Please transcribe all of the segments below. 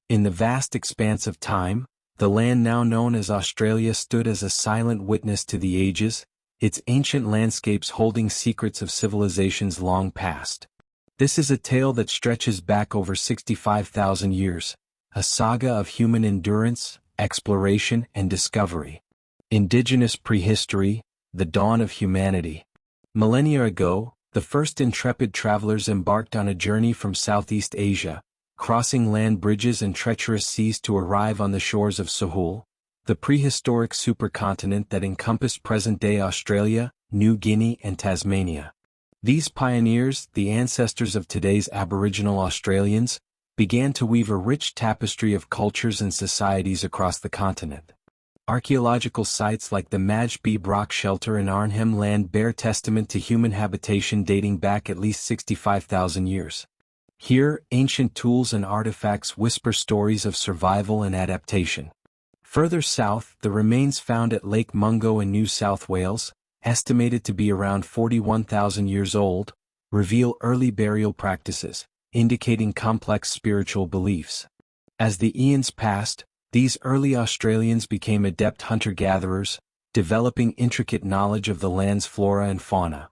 In the vast expanse of time, the land now known as Australia stood as a silent witness to the ages, its ancient landscapes holding secrets of civilizations long past. This is a tale that stretches back over 65,000 years, a saga of human endurance, exploration, and discovery. Indigenous prehistory, the dawn of humanity. Millennia ago, the first intrepid travelers embarked on a journey from Southeast Asia, crossing land bridges and treacherous seas to arrive on the shores of Sahul, the prehistoric supercontinent that encompassed present-day Australia, New Guinea, and Tasmania. These pioneers, the ancestors of today's Aboriginal Australians, began to weave a rich tapestry of cultures and societies across the continent. Archaeological sites like the Majbeeb Rock Shelter in Arnhem Land bear testament to human habitation dating back at least 65,000 years. Here, ancient tools and artifacts whisper stories of survival and adaptation. Further south, the remains found at Lake Mungo in New South Wales, estimated to be around 41,000 years old, reveal early burial practices, indicating complex spiritual beliefs. As the eons passed, these early Australians became adept hunter-gatherers, developing intricate knowledge of the land's flora and fauna.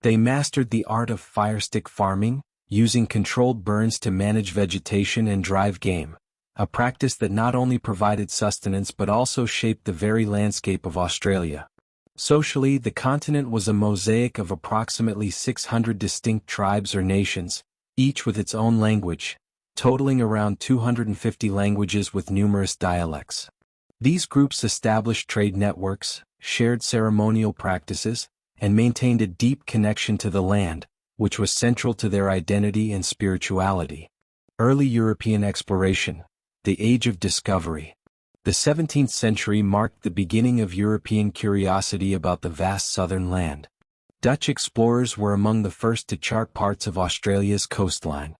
They mastered the art of firestick farming, using controlled burns to manage vegetation and drive game, a practice that not only provided sustenance but also shaped the very landscape of Australia. Socially, the continent was a mosaic of approximately 600 distinct tribes or nations, each with its own language, totaling around 250 languages with numerous dialects. These groups established trade networks, shared ceremonial practices, and maintained a deep connection to the land, which was central to their identity and spirituality. Early European exploration, the Age of Discovery. The 17th century marked the beginning of European curiosity about the vast southern land. Dutch explorers were among the first to chart parts of Australia's coastline.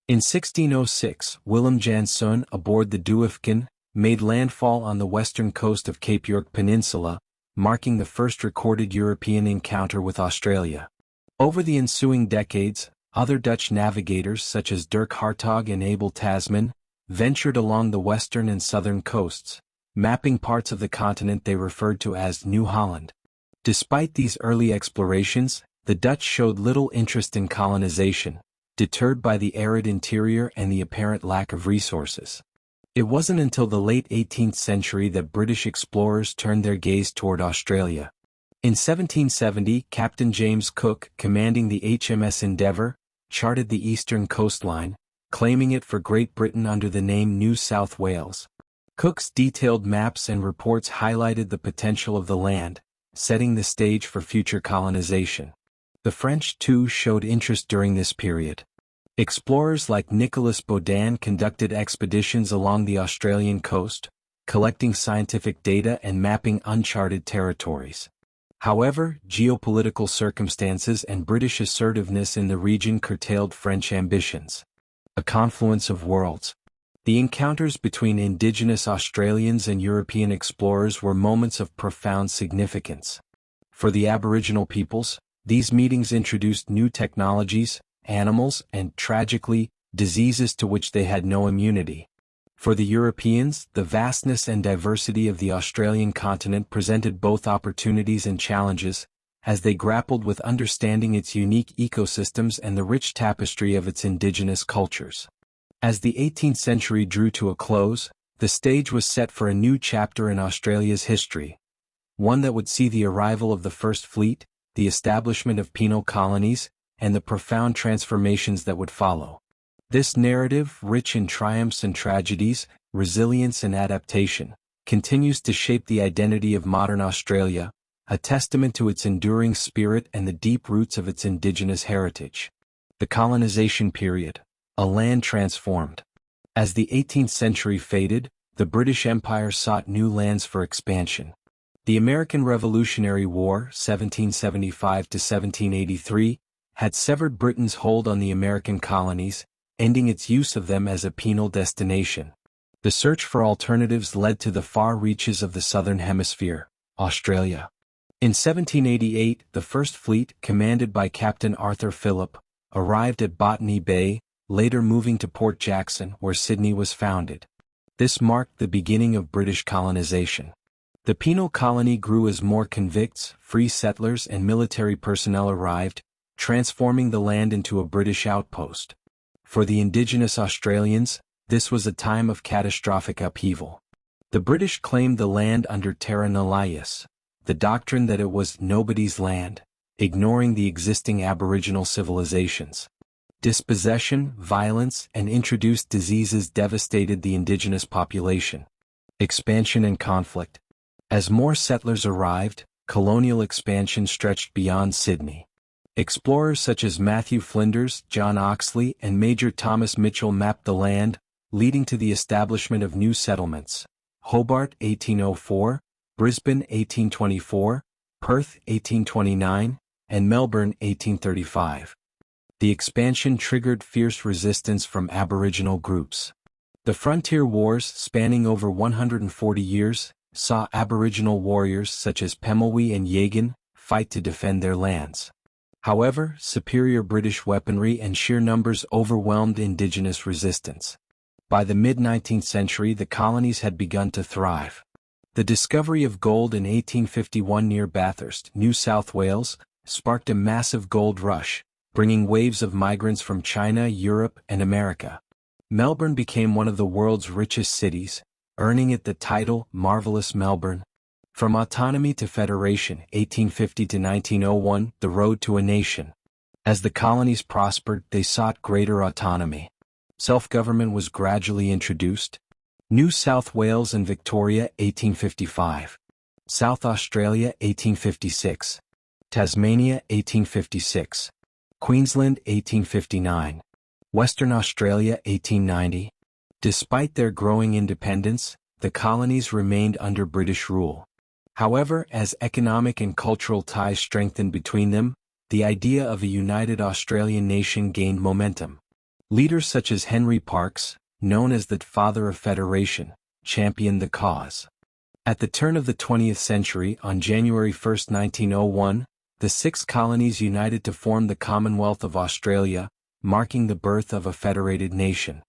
In 1606, Willem Janszoon aboard the Duifken made landfall on the western coast of Cape York Peninsula, marking the first recorded European encounter with Australia. Over the ensuing decades, other Dutch navigators such as Dirk Hartog and Abel Tasman ventured along the western and southern coasts, mapping parts of the continent they referred to as New Holland. Despite these early explorations, the Dutch showed little interest in colonization, deterred by the arid interior and the apparent lack of resources. It wasn't until the late 18th century that British explorers turned their gaze toward Australia. In 1770, Captain James Cook, commanding the HMS Endeavour, charted the eastern coastline, claiming it for Great Britain under the name New South Wales. Cook's detailed maps and reports highlighted the potential of the land, setting the stage for future colonization. The French, too, showed interest during this period. Explorers like Nicolas Baudin conducted expeditions along the Australian coast, collecting scientific data and mapping uncharted territories. However, geopolitical circumstances and British assertiveness in the region curtailed French ambitions. A confluence of worlds. The encounters between Indigenous Australians and European explorers were moments of profound significance. For the Aboriginal peoples, these meetings introduced new technologies, animals, and, tragically, diseases to which they had no immunity. For the Europeans, the vastness and diversity of the Australian continent presented both opportunities and challenges, as they grappled with understanding its unique ecosystems and the rich tapestry of its indigenous cultures. As the 18th century drew to a close, the stage was set for a new chapter in Australia's history, one that would see the arrival of the First Fleet, the establishment of penal colonies, and the profound transformations that would follow. This narrative, rich in triumphs and tragedies, resilience and adaptation, continues to shape the identity of modern Australia, a testament to its enduring spirit and the deep roots of its indigenous heritage. The colonization period, a land transformed. As the 18th century faded, the British Empire sought new lands for expansion. The American Revolutionary War, 1775 to 1783, had severed Britain's hold on the American colonies, ending its use of them as a penal destination. The search for alternatives led to the far reaches of the Southern Hemisphere, Australia. In 1788, the First Fleet, commanded by Captain Arthur Phillip, arrived at Botany Bay, later moving to Port Jackson, where Sydney was founded. This marked the beginning of British colonization. The penal colony grew as more convicts, free settlers and military personnel arrived, transforming the land into a British outpost. For the Indigenous Australians, this was a time of catastrophic upheaval. The British claimed the land under terra nullius, the doctrine that it was nobody's land, ignoring the existing Aboriginal civilizations. Dispossession, violence, and introduced diseases devastated the indigenous population. Expansion and conflict. As more settlers arrived, colonial expansion stretched beyond Sydney. Explorers such as Matthew Flinders, John Oxley, and Major Thomas Mitchell mapped the land, leading to the establishment of new settlements. Hobart 1804, Brisbane 1824, Perth 1829, and Melbourne 1835. The expansion triggered fierce resistance from Aboriginal groups. The frontier wars, spanning over 140 years, saw Aboriginal warriors such as Pemulwuy and Yagan fight to defend their lands. However, superior British weaponry and sheer numbers overwhelmed Indigenous resistance. By the mid-19th century, the colonies had begun to thrive. The discovery of gold in 1851 near Bathurst, New South Wales, sparked a massive gold rush, bringing waves of migrants from China, Europe, and America. Melbourne became one of the world's richest cities, earning it the title Marvelous Melbourne. From autonomy to federation, 1850 to 1901, the road to a nation. As the colonies prospered, they sought greater autonomy. Self-government was gradually introduced. New South Wales and Victoria, 1855. South Australia, 1856. Tasmania, 1856. Queensland, 1859. Western Australia, 1890. Despite their growing independence, the colonies remained under British rule. However, as economic and cultural ties strengthened between them, the idea of a united Australian nation gained momentum. Leaders such as Henry Parkes, known as the Father of Federation, championed the cause. At the turn of the 20th century, on January 1, 1901, the 6 colonies united to form the Commonwealth of Australia, marking the birth of a federated nation.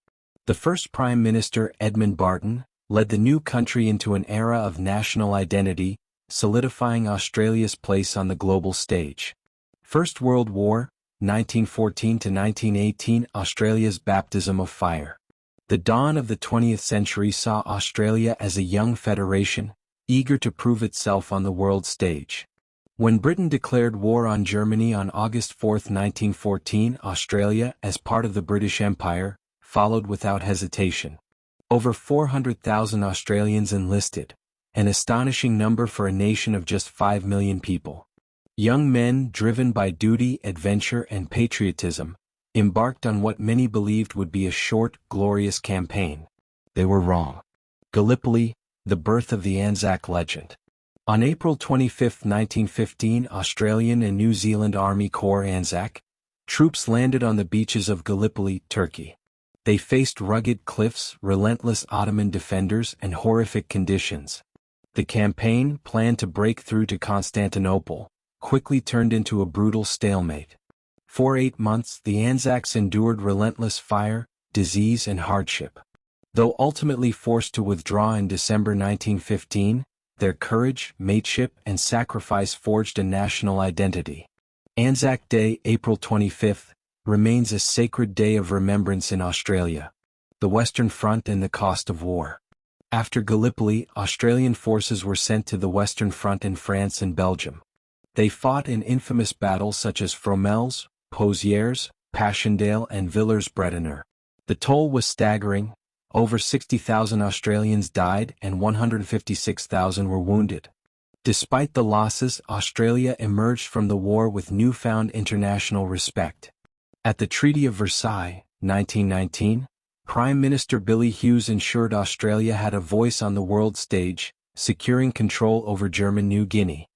The first Prime Minister, Edmund Barton, led the new country into an era of national identity, solidifying Australia's place on the global stage. First World War, 1914 to 1918, Australia's baptism of fire. The dawn of the 20th century saw Australia as a young federation, eager to prove itself on the world stage. When Britain declared war on Germany on August 4, 1914, Australia, as part of the British Empire, followed without hesitation. Over 400,000 Australians enlisted, an astonishing number for a nation of just 5 million people. Young men, driven by duty, adventure, and patriotism, embarked on what many believed would be a short, glorious campaign. They were wrong. Gallipoli, the birth of the Anzac legend. On April 25, 1915, Australian and New Zealand Army Corps Anzac troops landed on the beaches of Gallipoli, Turkey. They faced rugged cliffs, relentless Ottoman defenders, and horrific conditions. The campaign, planned to break through to Constantinople, quickly turned into a brutal stalemate. For 8 months, the Anzacs endured relentless fire, disease, and hardship. Though ultimately forced to withdraw in December 1915, their courage, mateship, and sacrifice forged a national identity. Anzac Day, April 25, remains a sacred day of remembrance in Australia. The Western Front and the cost of war. After Gallipoli, Australian forces were sent to the Western Front in France and Belgium. They fought in infamous battles such as Fromelles, Pozières, Passchendaele, and Villers-Bretonneux. The toll was staggering. Over 60,000 Australians died and 156,000 were wounded. Despite the losses, Australia emerged from the war with newfound international respect. At the Treaty of Versailles, 1919, Prime Minister Billy Hughes ensured Australia had a voice on the world stage, securing control over German New Guinea.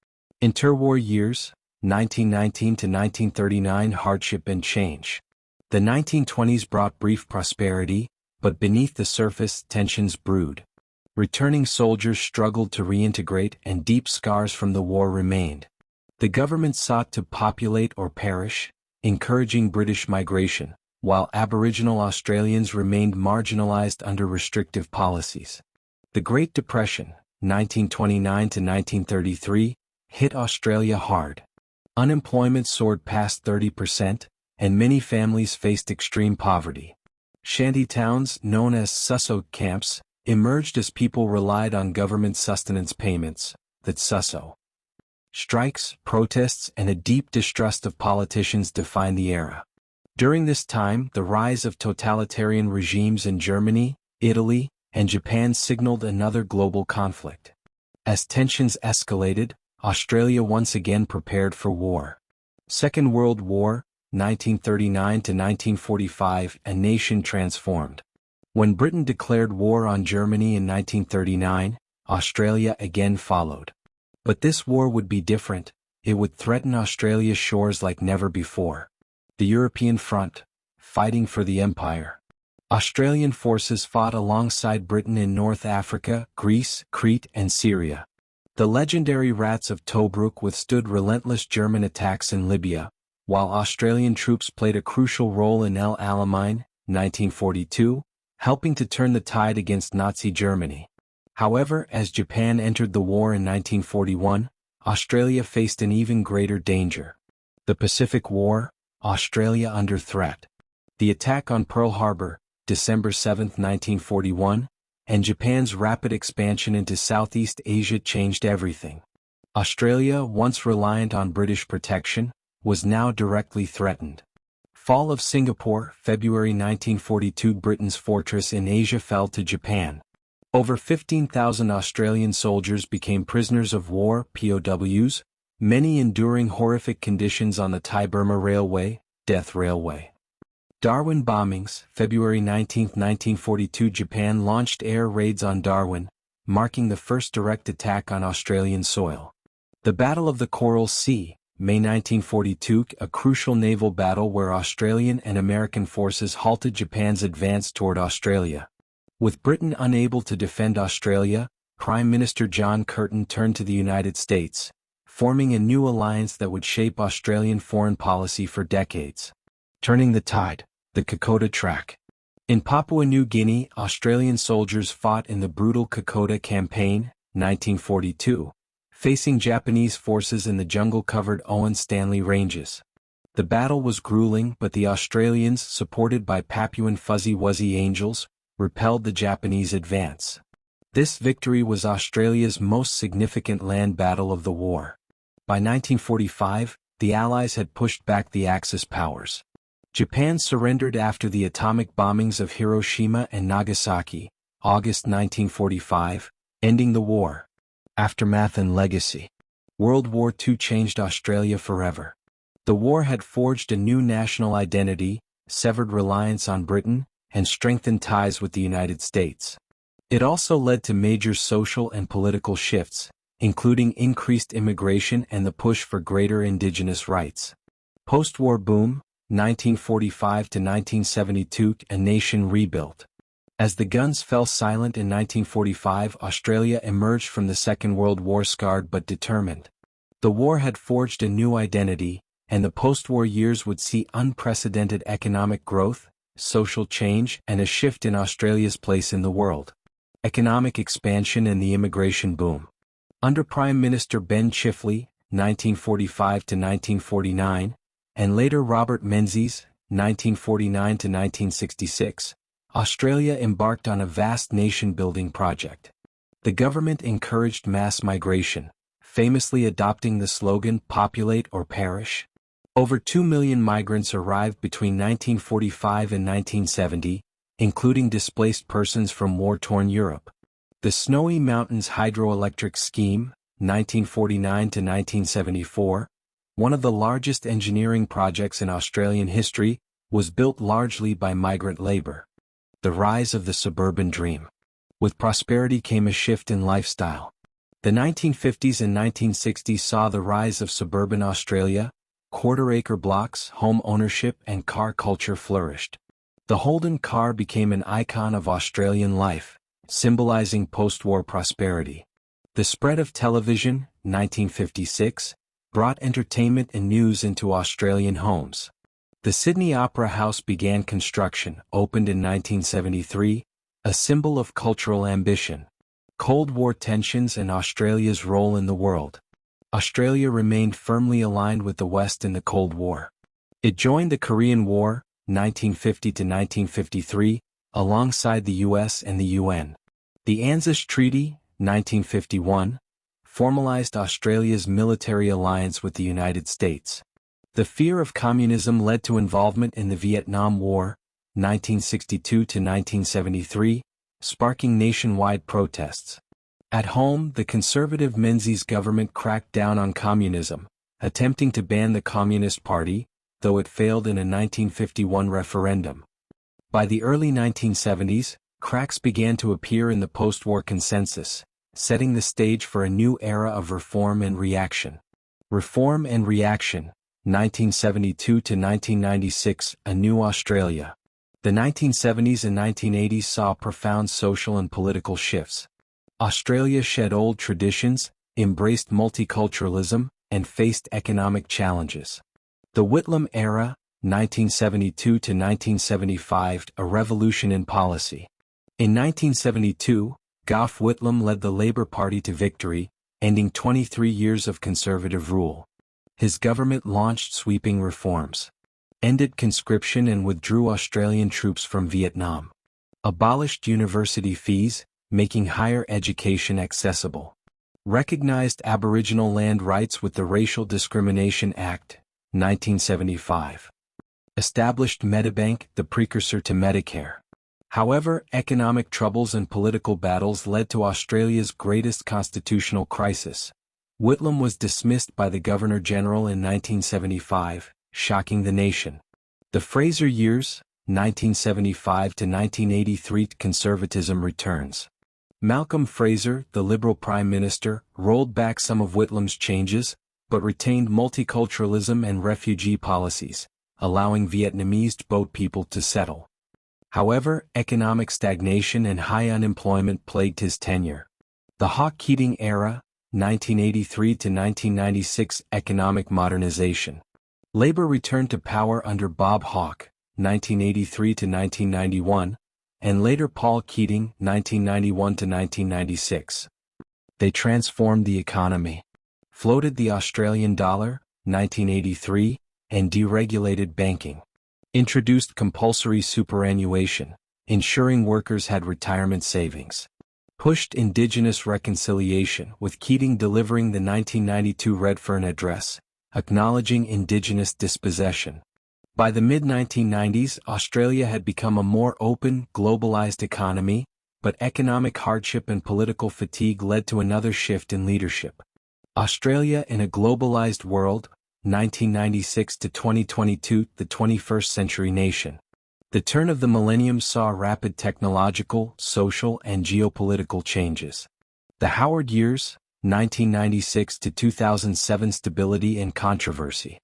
Interwar years, 1919 to 1939, hardship and change. The 1920s brought brief prosperity, but beneath the surface, tensions brewed. Returning soldiers struggled to reintegrate and deep scars from the war remained. The government sought to populate or perish, encouraging British migration, while Aboriginal Australians remained marginalized under restrictive policies. The Great Depression, 1929 to 1933, hit Australia hard. Unemployment soared past 30%, and many families faced extreme poverty. Shanty towns, known as Susso camps, emerged as people relied on government sustenance payments, the Susso. Strikes, protests, and a deep distrust of politicians defined the era. During this time, the rise of totalitarian regimes in Germany, Italy, and Japan signaled another global conflict. As tensions escalated, Australia once again prepared for war. Second World War, 1939 to 1945, a nation transformed. When Britain declared war on Germany in 1939, Australia again followed. But this war would be different. It would threaten Australia's shores like never before. The European Front, fighting for the Empire. Australian forces fought alongside Britain in North Africa, Greece, Crete, and Syria. The legendary Rats of Tobruk withstood relentless German attacks in Libya, while Australian troops played a crucial role in El Alamein, 1942, helping to turn the tide against Nazi Germany. However, as Japan entered the war in 1941, Australia faced an even greater danger. The Pacific War, Australia under threat. The attack on Pearl Harbor, December 7, 1941, and Japan's rapid expansion into Southeast Asia changed everything. Australia, once reliant on British protection, was now directly threatened. Fall of Singapore, February 1942. Britain's fortress in Asia fell to Japan. Over 15,000 Australian soldiers became prisoners of war, POWs, many enduring horrific conditions on the Thai-Burma Railway, Death Railway. Darwin bombings, February 19, 1942. Japan launched air raids on Darwin, marking the first direct attack on Australian soil. The Battle of the Coral Sea, May 1942, a crucial naval battle where Australian and American forces halted Japan's advance toward Australia. With Britain unable to defend Australia, Prime Minister John Curtin turned to the United States, forming a new alliance that would shape Australian foreign policy for decades. Turning the tide, the Kokoda Track. In Papua New Guinea, Australian soldiers fought in the brutal Kokoda Campaign, 1942, facing Japanese forces in the jungle-covered Owen Stanley Ranges. The battle was grueling, but the Australians, supported by Papuan Fuzzy Wuzzy Angels, repelled the Japanese advance. This victory was Australia's most significant land battle of the war. By 1945, the Allies had pushed back the Axis powers. Japan surrendered after the atomic bombings of Hiroshima and Nagasaki, August 1945, ending the war. Aftermath and legacy. World War II changed Australia forever. The war had forged a new national identity, severed reliance on Britain, and strengthened ties with the United States. It also led to major social and political shifts, including increased immigration and the push for greater Indigenous rights. Post-war boom, 1945 to 1972, a nation rebuilt. As the guns fell silent in 1945, Australia emerged from the Second World War scarred but determined. The war had forged a new identity, and the post-war years would see unprecedented economic growth, social change, and a shift in Australia's place in the world. Economic expansion and the immigration boom. Under Prime Minister Ben Chifley, 1945 to 1949, and later Robert Menzies, 1949 to 1966, Australia embarked on a vast nation-building project. The government encouraged mass migration, famously adopting the slogan "Populate or Perish." Over 2 million migrants arrived between 1945 and 1970, including displaced persons from war-torn Europe. The Snowy Mountains Hydroelectric Scheme, 1949 to 1974, one of the largest engineering projects in Australian history, was built largely by migrant labor. The rise of the suburban dream. With prosperity came a shift in lifestyle. The 1950s and 1960s saw the rise of suburban Australia. Quarter-acre blocks, home ownership, and car culture flourished. The Holden car became an icon of Australian life, symbolizing post-war prosperity. The spread of television, 1956, brought entertainment and news into Australian homes. The Sydney Opera House began construction, opened in 1973, a symbol of cultural ambition. Cold War tensions and Australia's role in the world. Australia remained firmly aligned with the West in the Cold War. It joined the Korean War, 1950 to 1953, alongside the US and the UN. The ANZUS Treaty, 1951, formalized Australia's military alliance with the United States. The fear of communism led to involvement in the Vietnam War, 1962 to 1973, sparking nationwide protests. At home, the conservative Menzies government cracked down on communism, attempting to ban the Communist Party, though it failed in a 1951 referendum. By the early 1970s, cracks began to appear in the post-war consensus, setting the stage for a new era of reform and reaction. Reform and Reaction, 1972 to 1996, A New Australia. The 1970s and 1980s saw profound social and political shifts. Australia shed old traditions, embraced multiculturalism, and faced economic challenges. The Whitlam era, 1972 to 1975, a revolution in policy. In 1972, Gough Whitlam led the Labour Party to victory, ending 23 years of conservative rule. His government launched sweeping reforms. Ended conscription and withdrew Australian troops from Vietnam. Abolished university fees, making higher education accessible. Recognized Aboriginal land rights with the Racial Discrimination Act, 1975. Established Medibank, the precursor to Medicare. However, economic troubles and political battles led to Australia's greatest constitutional crisis. Whitlam was dismissed by the Governor-General in 1975, shocking the nation. The Fraser years, 1975 to 1983, conservatism returns. Malcolm Fraser, the Liberal Prime Minister, rolled back some of Whitlam's changes, but retained multiculturalism and refugee policies, allowing Vietnamese boat people to settle. However, economic stagnation and high unemployment plagued his tenure. The Hawke Keating era, 1983 to 1996, economic modernization. Labour returned to power under Bob Hawke, 1983 to 1991, and later Paul Keating, 1991 to 1996. They transformed the economy, floated the Australian dollar, 1983, and deregulated banking. Introduced compulsory superannuation, ensuring workers had retirement savings. Pushed Indigenous reconciliation, with Keating delivering the 1992 Redfern Address, acknowledging Indigenous dispossession. By the mid-1990s, Australia had become a more open, globalized economy, but economic hardship and political fatigue led to another shift in leadership. Australia in a globalized world, 1996 to 2022, the 21st century nation. The turn of the millennium saw rapid technological, social, and geopolitical changes. The Howard years, 1996 to 2007, stability and controversy.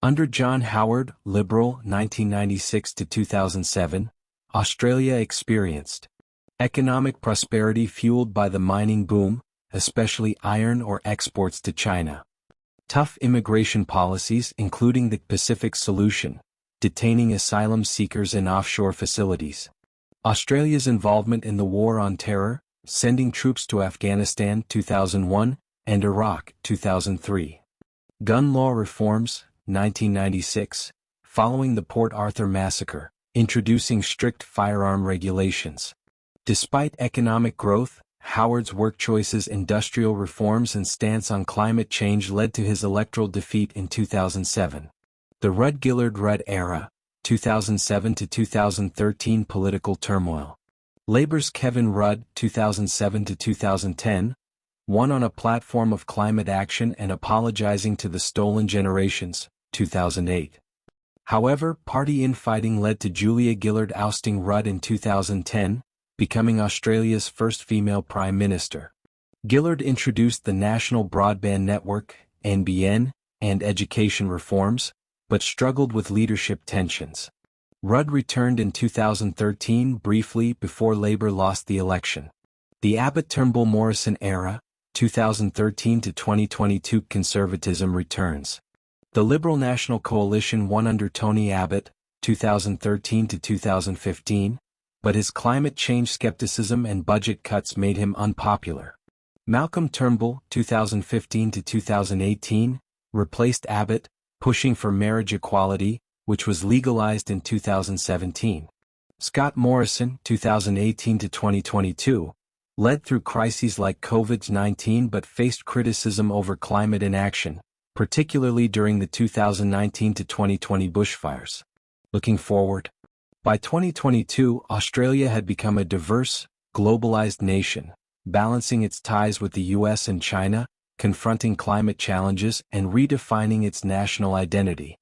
Under John Howard, Liberal, 1996 to 2007, Australia experienced economic prosperity fueled by the mining boom, especially iron ore exports to China. Tough immigration policies, including the Pacific Solution, detaining asylum seekers in offshore facilities. Australia's involvement in the War on Terror, sending troops to Afghanistan 2001 and Iraq 2003. Gun law reforms, 1996, following the Port Arthur massacre, introducing strict firearm regulations. Despite economic growth, Howard's work choices, industrial reforms, and stance on climate change led to his electoral defeat in 2007. The Rudd-Gillard-Rudd era, 2007 to 2013, political turmoil. Labour's Kevin Rudd, 2007 to 2010, won on a platform of climate action and apologising to the stolen generations, 2008. However, party infighting led to Julia Gillard ousting Rudd in 2010, becoming Australia's first female Prime Minister. Gillard introduced the National Broadband Network, NBN, and education reforms, but struggled with leadership tensions. Rudd returned in 2013 briefly before Labour lost the election. The Abbott-Turnbull-Morrison era, 2013 to 2022, conservatism returns. The Liberal National Coalition won under Tony Abbott, 2013 to 2015, but his climate change skepticism and budget cuts made him unpopular. Malcolm Turnbull, 2015 to 2018, replaced Abbott, pushing for marriage equality, which was legalized in 2017. Scott Morrison, 2018 to 2022, led through crises like COVID-19 but faced criticism over climate inaction, particularly during the 2019 to 2020 bushfires. Looking forward, by 2022, Australia had become a diverse, globalized nation, balancing its ties with the US and China, confronting climate challenges and redefining its national identity.